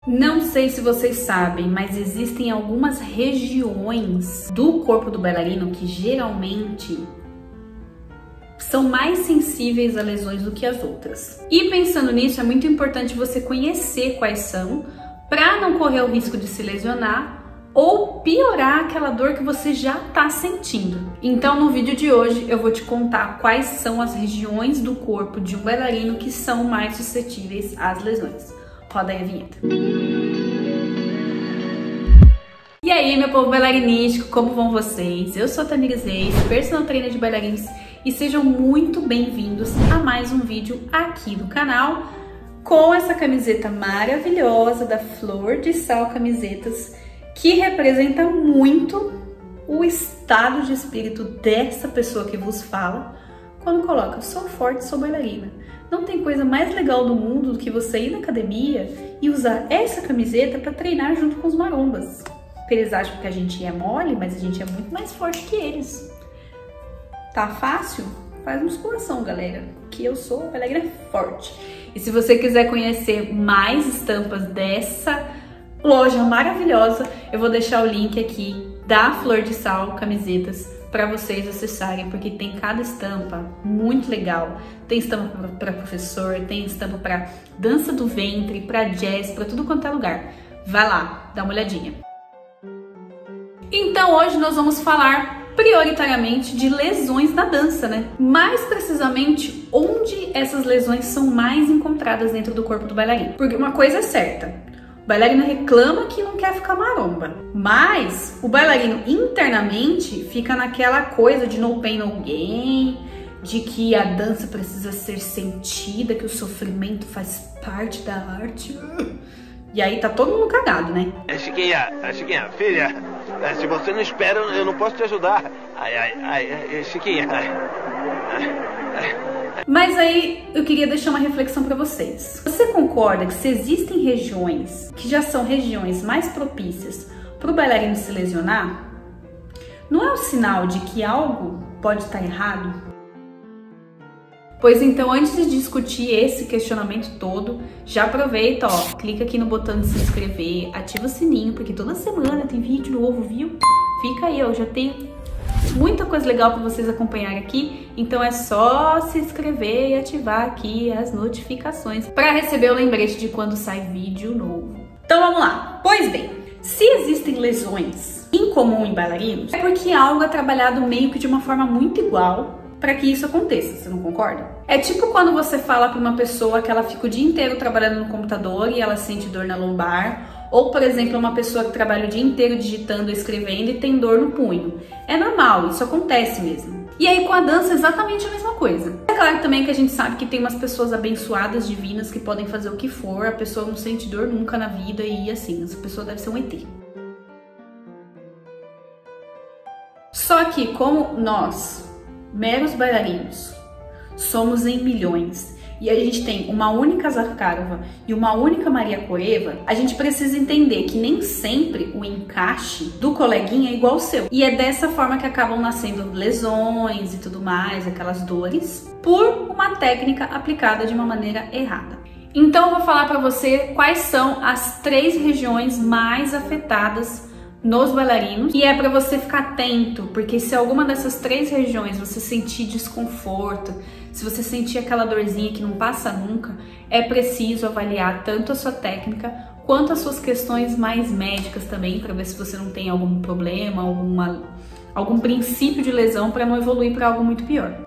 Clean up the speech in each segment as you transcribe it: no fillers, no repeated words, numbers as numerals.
Não sei se vocês sabem, mas existem algumas regiões do corpo do bailarino que geralmente são mais sensíveis a lesões do que as outras. E pensando nisso, é muito importante você conhecer quais são, para não correr o risco de se lesionar ou piorar aquela dor que você já está sentindo. Então, no vídeo de hoje, eu vou te contar quais são as regiões do corpo de um bailarino que são mais suscetíveis às lesões. Roda aí a vinheta. E aí, meu povo bailarinístico, como vão vocês? Eu sou a Tamires Reis, personal trainer de bailarinos, e sejam muito bem-vindos a mais um vídeo aqui do canal com essa camiseta maravilhosa da Flor de Sal Camisetas, que representa muito o estado de espírito dessa pessoa que vos fala quando coloca "sou forte, sou bailarina". Não tem coisa mais legal do mundo do que você ir na academia e usar essa camiseta para treinar junto com os marombas. Eles acham que a gente é mole, mas a gente é muito mais forte que eles. Tá fácil? Faz musculação, galera, que eu sou bailarina forte. E se você quiser conhecer mais estampas dessa loja maravilhosa, eu vou deixar o link aqui da Flor de Sal Camisetas para vocês acessarem, porque tem cada estampa muito legal. Tem estampa para professor, tem estampa para dança do ventre, para jazz, para tudo quanto é lugar. Vai lá, dá uma olhadinha. Então hoje nós vamos falar prioritariamente de lesões na dança, né? Mais precisamente, onde essas lesões são mais encontradas dentro do corpo do bailarino. Porque uma coisa é certa, o bailarino reclama que não quer ficar maromba, mas o bailarino internamente fica naquela coisa de no pain, no gain, de que a dança precisa ser sentida, que o sofrimento faz parte da arte. E aí tá todo mundo cagado, né? Chiquinha, filha, se você não espera, eu não posso te ajudar. Chiquinha. Mas aí eu queria deixar uma reflexão para vocês. Você concorda que se existem regiões que já são regiões mais propícias para o bailarino se lesionar, não é um sinal de que algo pode estar errado? Pois então, antes de discutir esse questionamento todo, já aproveita, ó, clica aqui no botão de se inscrever, ativa o sininho, porque toda semana tem vídeo novo, viu? Fica aí, ó, já tem muita coisa legal para vocês acompanharem aqui, então é só se inscrever e ativar aqui as notificações para receber o lembrete de quando sai vídeo novo. Então vamos lá. Pois bem, se existem lesões incomuns em bailarinos, é porque algo é trabalhado meio que de uma forma muito igual para que isso aconteça, você não concorda? É tipo quando você fala para uma pessoa que ela fica o dia inteiro trabalhando no computador e ela sente dor na lombar, ou por exemplo, uma pessoa que trabalha o dia inteiro digitando, escrevendo e tem dor no punho. É normal, isso acontece mesmo. E aí com a dança é exatamente a mesma coisa. É claro também que a gente sabe que tem umas pessoas abençoadas, divinas, que podem fazer o que for, a pessoa não sente dor nunca na vida e assim, essa pessoa deve ser um ET. Só que como nós, meros bailarinos, somos em milhões e a gente tem uma única Zakharova e uma única Maria Koreva, a gente precisa entender que nem sempre o encaixe do coleguinha é igual ao seu. E é dessa forma que acabam nascendo lesões e tudo mais, aquelas dores, por uma técnica aplicada de uma maneira errada. Então eu vou falar para você quais são as 3 regiões mais afetadas nos bailarinos, e é para você ficar atento, porque se alguma dessas 3 regiões você sentir desconforto, se você sentir aquela dorzinha que não passa nunca, é preciso avaliar tanto a sua técnica quanto as suas questões mais médicas também, para ver se você não tem algum problema, algum princípio de lesão, para não evoluir para algo muito pior.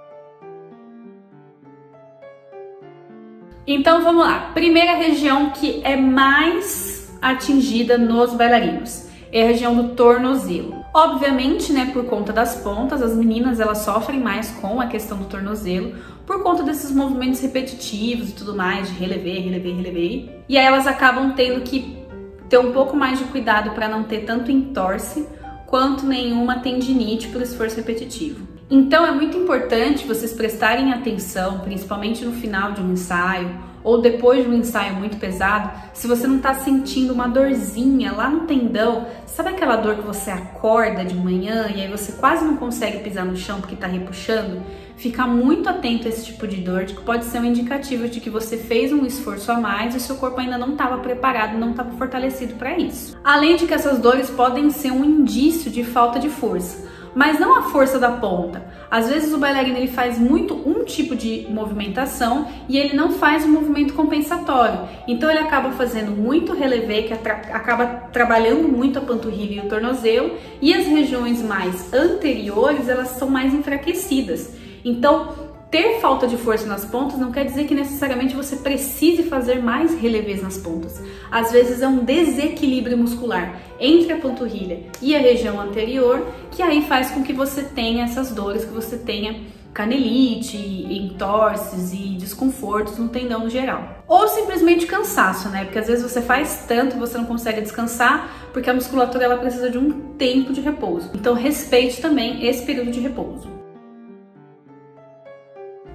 Então vamos lá. Primeira região que é mais atingida nos bailarinos é a região do tornozelo. Obviamente, né, por conta das pontas, as meninas elas sofrem mais com a questão do tornozelo, por conta desses movimentos repetitivos e tudo mais, de relever. E aí elas acabam tendo que ter um pouco mais de cuidado para não ter tanto entorse quanto nenhuma tendinite por esforço repetitivo. Então é muito importante vocês prestarem atenção, principalmente no final de um ensaio ou depois de um ensaio muito pesado, se você não tá sentindo uma dorzinha lá no tendão, sabe aquela dor que você acorda de manhã e aí você quase não consegue pisar no chão porque tá repuxando? Fica muito atento a esse tipo de dor, que pode ser um indicativo de que você fez um esforço a mais e o seu corpo ainda não estava preparado, não estava fortalecido para isso. Além de que essas dores podem ser um indício de falta de força, mas não a força da ponta. Às vezes o bailarino ele faz muito um tipo de movimentação e ele não faz um movimento compensatório. Então ele acaba fazendo muito relevé, que acaba trabalhando muito a panturrilha e o tornozelo, e as regiões mais anteriores elas são mais enfraquecidas. Então, ter falta de força nas pontas não quer dizer que necessariamente você precise fazer mais relevés nas pontas. Às vezes é um desequilíbrio muscular entre a panturrilha e a região anterior que aí faz com que você tenha essas dores, que você tenha canelite, entorses e desconfortos no tendão no geral. Ou simplesmente cansaço, né? Porque às vezes você faz tanto e você não consegue descansar porque a musculatura ela precisa de um tempo de repouso. Então respeite também esse período de repouso.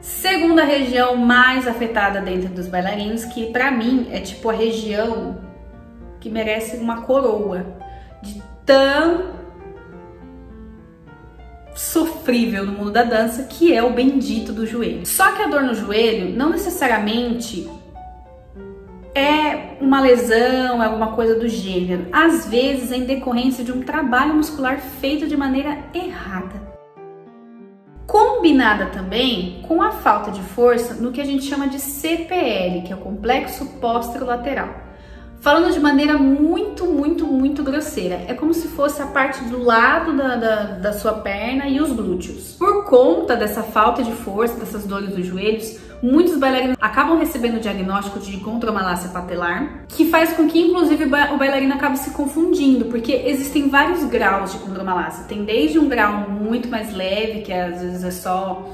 Segunda região mais afetada dentro dos bailarinos, que pra mim é tipo a região que merece uma coroa de tão sofrível no mundo da dança, que é o bendito do joelho. Só que a dor no joelho não necessariamente é uma lesão, é alguma coisa do gênero. Às vezes é em decorrência de um trabalho muscular feito de maneira errada, combinada também com a falta de força no que a gente chama de CPL, que é o complexo posterolateral. Falando de maneira muito grosseira, é como se fosse a parte do lado da sua perna e os glúteos. Por conta dessa falta de força, dessas dores dos joelhos, muitos bailarinos acabam recebendo o diagnóstico de condromalácia patelar, que faz com que inclusive o bailarino acabe se confundindo, porque existem vários graus de condromalácia. Tem desde um grau muito mais leve, que às vezes é só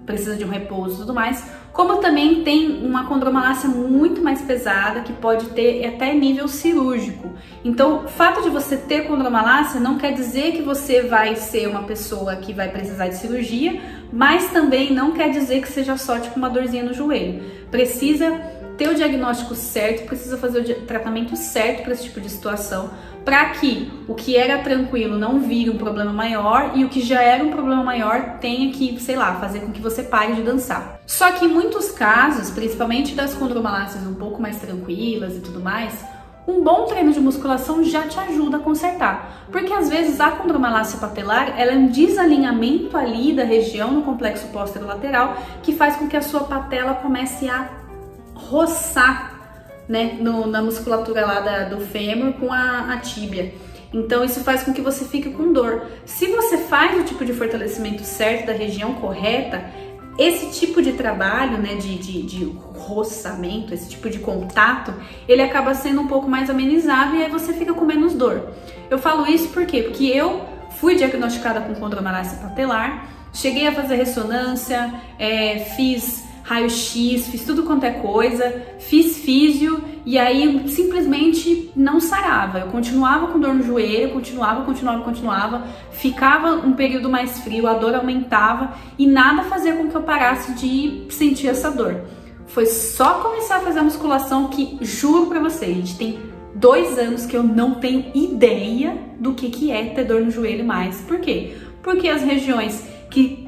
precisa de um repouso e tudo mais, como também tem uma condromalácia muito mais pesada, que pode ter até nível cirúrgico. Então, o fato de você ter condromalácia não quer dizer que você vai ser uma pessoa que vai precisar de cirurgia, mas também não quer dizer que seja só tipo uma dorzinha no joelho. Precisa ter o diagnóstico certo, precisa fazer o tratamento certo para esse tipo de situação, para que o que era tranquilo não vire um problema maior e o que já era um problema maior tenha que, sei lá, fazer com que você pare de dançar. Só que em muitos casos, principalmente das condromalácias um pouco mais tranquilas e tudo mais, um bom treino de musculação já te ajuda a consertar, porque às vezes a condromalácia patelar ela é um desalinhamento ali da região no complexo posterolateral que faz com que a sua patela comece a roçar, né, na musculatura lá do fêmur com a tíbia. Então isso faz com que você fique com dor. Se você faz o tipo de fortalecimento certo da região correta, esse tipo de trabalho, né, de roçamento, esse tipo de contato, ele acaba sendo um pouco mais amenizado e aí você fica com menos dor. Eu falo isso por quê? Porque eu fui diagnosticada com condromalácia patelar, cheguei a fazer ressonância, fiz raio-x, fiz tudo quanto é coisa, fiz físio e aí simplesmente não sarava. Eu continuava com dor no joelho, continuava, ficava um período mais frio, a dor aumentava e nada fazia com que eu parasse de sentir essa dor. Foi só começar a fazer a musculação que, juro pra vocês, gente, tem 2 anos que eu não tenho ideia do que é ter dor no joelho mais. Por quê? Porque as regiões que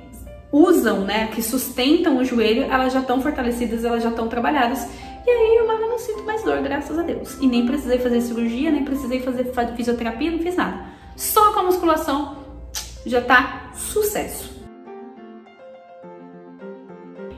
usam, né, que sustentam o joelho, elas já estão fortalecidas, elas já estão trabalhadas. E aí eu não sinto mais dor, graças a Deus. E nem precisei fazer cirurgia, nem precisei fazer fisioterapia, não fiz nada. Só com a musculação já tá sucesso.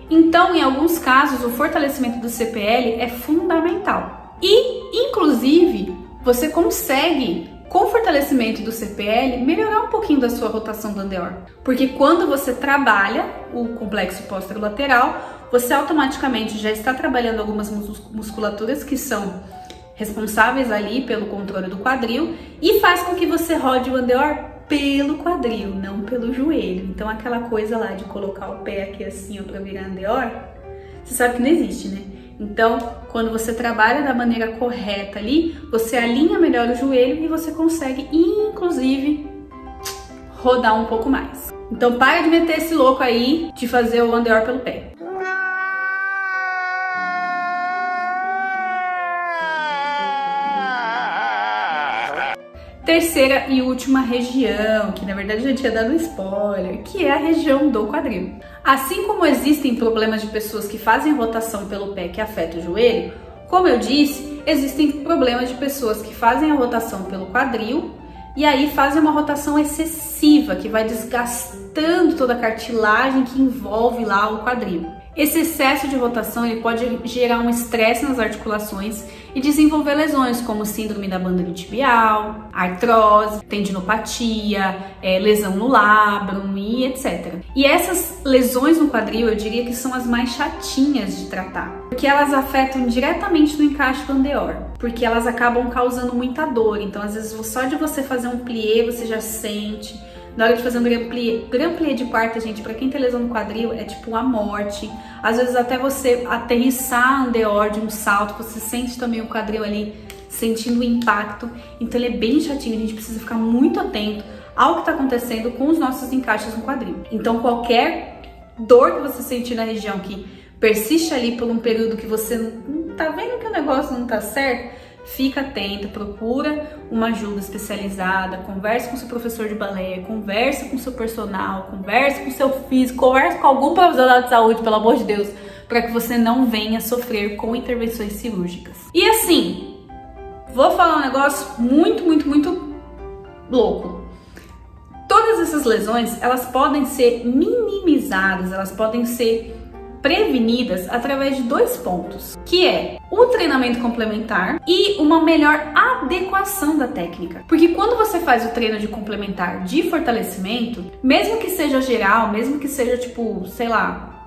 Então, em alguns casos, o fortalecimento do CPL é fundamental. E, inclusive, você consegue, com o fortalecimento do CPL, melhorar um pouquinho da sua rotação do andeor. Porque quando você trabalha o complexo posterolateral, você automaticamente já está trabalhando algumas musculaturas que são responsáveis ali pelo controle do quadril e faz com que você rode o andeor pelo quadril, não pelo joelho. Então aquela coisa lá de colocar o pé aqui assim para virar andeor, você sabe que não existe, né? Então, quando você trabalha da maneira correta ali, você alinha melhor o joelho e você consegue, inclusive, rodar um pouco mais. Então, para de meter esse louco aí de fazer o andeor pelo pé. Terceira e última região, que na verdade eu já tinha dado um spoiler, que é a região do quadril. Assim como existem problemas de pessoas que fazem rotação pelo pé que afeta o joelho, como eu disse, existem problemas de pessoas que fazem a rotação pelo quadril e aí fazem uma rotação excessiva, que vai desgastando toda a cartilagem que envolve lá o quadril. Esse excesso de rotação ele pode gerar um estresse nas articulações e desenvolver lesões como síndrome da banda tibial, artrose, tendinopatia, lesão no labrum e etc. E essas lesões no quadril eu diria que são as mais chatinhas de tratar, porque elas afetam diretamente no encaixe do andeor, porque elas acabam causando muita dor. Então às vezes só de você fazer um plié você já sente. Na hora de fazer um grand plié de quarta, gente, pra quem tem lesão no quadril, é tipo uma morte. Às vezes até você aterrissar andeor de um salto, você sente também o quadril ali, sentindo o impacto. Então ele é bem chatinho, a gente precisa ficar muito atento ao que está acontecendo com os nossos encaixes no quadril. Então qualquer dor que você sentir na região que persiste ali por um período que você não tá vendo que o negócio não tá certo, fica atento, procura uma ajuda especializada, converse com seu professor de balé, converse com seu personal, converse com seu físico, converse com algum profissional de saúde, pelo amor de Deus, para que você não venha sofrer com intervenções cirúrgicas. E assim, vou falar um negócio muito louco. Todas essas lesões, elas podem ser minimizadas, elas podem ser prevenidas através de 2 pontos, que é o treinamento complementar e uma melhor adequação da técnica. Porque quando você faz o treino de complementar de fortalecimento, mesmo que seja geral, mesmo que seja tipo, sei lá,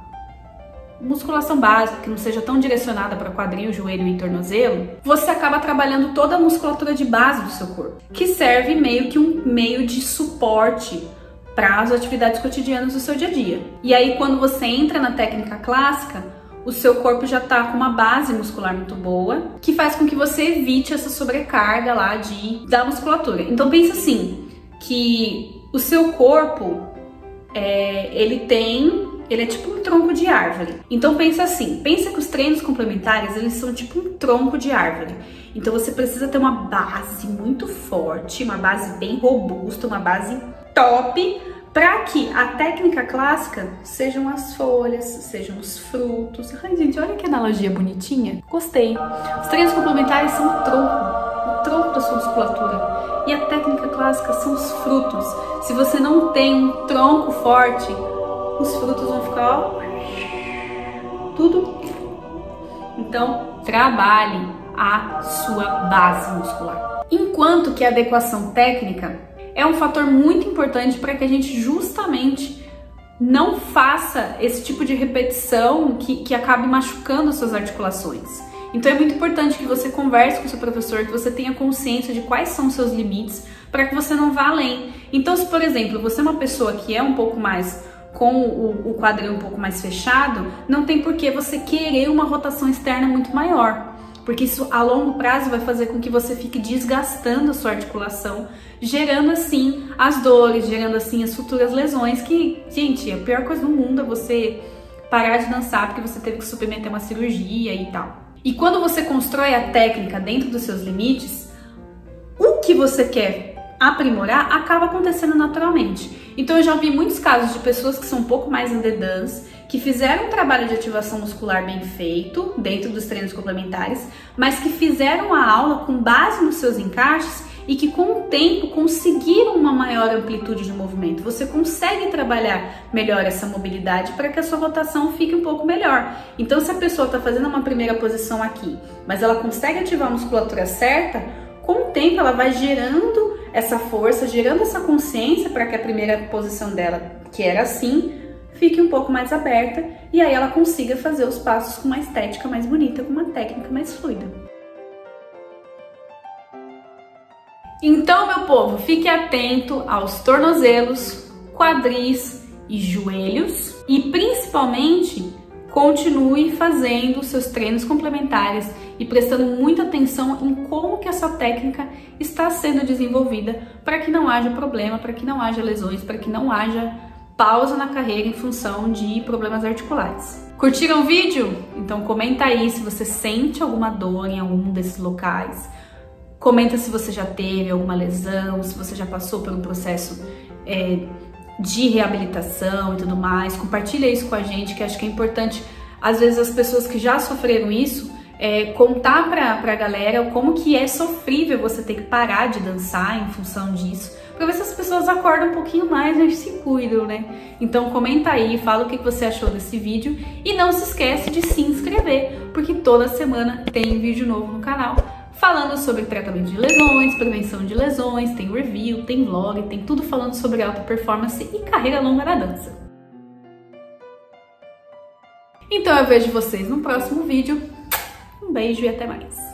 musculação básica, que não seja tão direcionada para quadril, joelho e tornozelo, você acaba trabalhando toda a musculatura de base do seu corpo, que serve meio que um meio de suporte para as atividades cotidianas do seu dia a dia. E aí quando você entra na técnica clássica, o seu corpo já tá com uma base muscular muito boa, que faz com que você evite essa sobrecarga lá da musculatura. Então pensa assim, que o seu corpo, ele é tipo um tronco de árvore. Então pensa assim, pensa que os treinos complementares, eles são tipo um tronco de árvore. Então você precisa ter uma base muito forte, uma base bem robusta, uma base top, para que a técnica clássica sejam as folhas, sejam os frutos. Ai, gente, olha que analogia bonitinha. Gostei. Os treinos complementares são o tronco da sua musculatura. E a técnica clássica são os frutos. Se você não tem um tronco forte, os frutos vão ficar, ó, tudo. Então, trabalhe a sua base muscular. Enquanto que a adequação técnica é um fator muito importante para que a gente justamente não faça esse tipo de repetição que acabe machucando as suas articulações. Então é muito importante que você converse com o seu professor, que você tenha consciência de quais são os seus limites, para que você não vá além. Então, se por exemplo, você é uma pessoa que é um pouco mais com o quadril um pouco mais fechado, não tem por que você querer uma rotação externa muito maior, porque isso a longo prazo vai fazer com que você fique desgastando a sua articulação, gerando assim as dores, gerando assim as futuras lesões, que, gente, a pior coisa do mundo é você parar de dançar porque você teve que submeter uma cirurgia e tal. E quando você constrói a técnica dentro dos seus limites, o que você quer aprimorar acaba acontecendo naturalmente. Então eu já vi muitos casos de pessoas que são um pouco mais in the dance, que fizeram um trabalho de ativação muscular bem feito dentro dos treinos complementares, mas que fizeram a aula com base nos seus encaixes e que com o tempo conseguiram uma maior amplitude de movimento. Você consegue trabalhar melhor essa mobilidade para que a sua rotação fique um pouco melhor. Então se a pessoa está fazendo uma primeira posição aqui, mas ela consegue ativar a musculatura certa, com o tempo ela vai gerando essa força, gerando essa consciência para que a primeira posição dela, que era assim, fique um pouco mais aberta e aí ela consiga fazer os passos com uma estética mais bonita, com uma técnica mais fluida. Então, meu povo, fique atento aos tornozelos, quadris e joelhos e principalmente continue fazendo seus treinos complementares e prestando muita atenção em como que essa técnica está sendo desenvolvida para que não haja problema, para que não haja lesões, para que não haja pausa na carreira em função de problemas articulares. Curtiram o vídeo? Então comenta aí se você sente alguma dor em algum desses locais. Comenta se você já teve alguma lesão, se você já passou por um processo de reabilitação e tudo mais. Compartilha isso com a gente, que acho que é importante. Às vezes as pessoas que já sofreram isso, contar pra galera como que é sofrível você ter que parar de dançar em função disso, pra ver se as pessoas acordam um pouquinho mais e se cuidam, né? Então comenta aí, fala o que você achou desse vídeo e não se esquece de se inscrever, porque toda semana tem vídeo novo no canal falando sobre tratamento de lesões, prevenção de lesões, tem review, tem vlog, tem tudo falando sobre alta performance e carreira longa na dança. Então eu vejo vocês no próximo vídeo. Um beijo e até mais!